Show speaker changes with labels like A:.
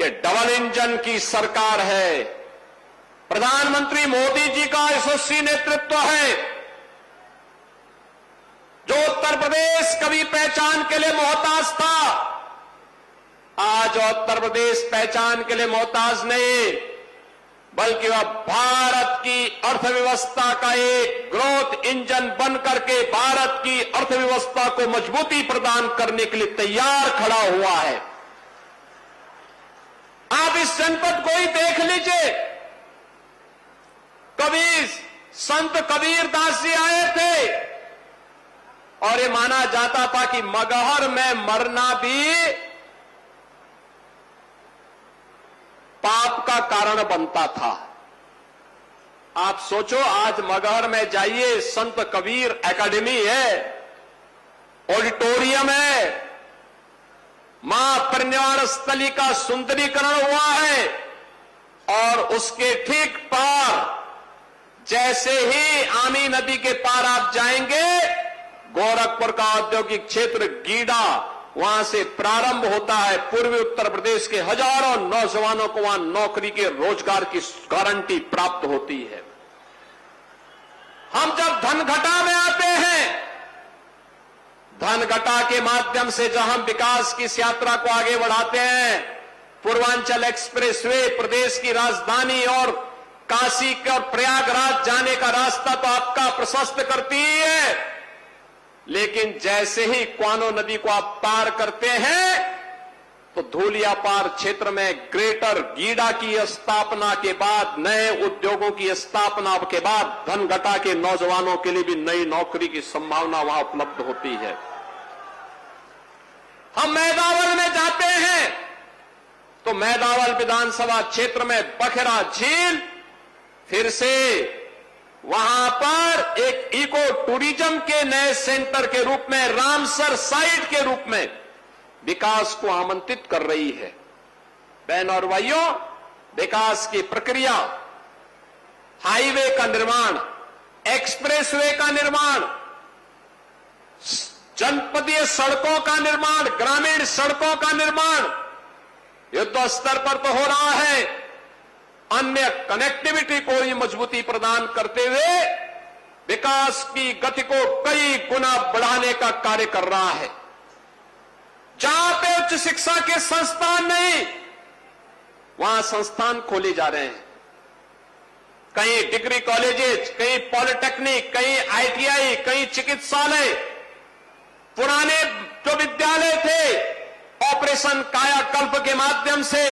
A: ये double engine की सरकार है। प्रधानमंत्री मोदी जी का यशस्वी नेतृत्व है। जो उत्तर प्रदेश कभी पहचान के लिए मोहताज था, आज उत्तर प्रदेश पहचान के लिए मोहताज नहीं, बल्कि वह भारत की अर्थव्यवस्था का एक ग्रोथ इंजन बन करके भारत की अर्थव्यवस्था को मजबूती प्रदान करने के लिए तैयार खड़ा हुआ है। आप इस जनपद को ही देख लीजिए। कभी संत कबीर दास जी आए थे और ये माना जाता था कि मगहर में मरना भी पाप का कारण बनता था। आप सोचो, आज मगहर में जाइए, संत कबीर एकेडमी है, ऑडिटोरियम है, मां परिनिर्वाण स्थली का सुंदरीकरण हुआ है और उसके ठीक पार, जैसे ही आमी नदी के पार आप जाएंगे, गोरखपुर का औद्योगिक क्षेत्र गीडा वहां से प्रारंभ होता है। पूर्वी उत्तर प्रदेश के हजारों नौजवानों को वहां नौकरी के रोजगार की गारंटी प्राप्त होती है। हम जब धनघटा में आते हैं, धनघटा के माध्यम से जहां हम विकास की इस यात्रा को आगे बढ़ाते हैं, पूर्वांचल एक्सप्रेसवे प्रदेश की राजधानी और काशी और प्रयागराज जाने का रास्ता तो आपका प्रशस्त करती ही है, लेकिन जैसे ही क्वानो नदी को आप पार करते हैं तो धूलियापार क्षेत्र में ग्रेटर गीडा की स्थापना के बाद, नए उद्योगों की स्थापना के बाद धनघटा के नौजवानों के लिए भी नई नौकरी की संभावना वहां उपलब्ध होती है। हम मैदावल में जाते हैं तो मैदावल विधानसभा क्षेत्र में बखेरा झील फिर से वहां पर एक इको टूरिज्म के नए सेंटर के रूप में, रामसर साइट के रूप में विकास को आमंत्रित कर रही है। बहनों और भाइयों, विकास की प्रक्रिया, हाईवे का निर्माण, एक्सप्रेसवे का निर्माण, जनपदीय सड़कों का निर्माण, ग्रामीण सड़कों का निर्माण युद्ध स्तर पर तो हो रहा है, अन्य कनेक्टिविटी को ही मजबूती प्रदान करते हुए विकास की गति को कई गुना बढ़ाने का कार्य कर रहा है। जहां पे उच्च शिक्षा के संस्थान नहीं, वहां संस्थान खोले जा रहे हैं। कहीं डिग्री कॉलेजेस, कहीं पॉलिटेक्निक, कहीं आईटीआई, कहीं चिकित्सालय। पुराने जो विद्यालय थे, ऑपरेशन कायाकल्प के माध्यम से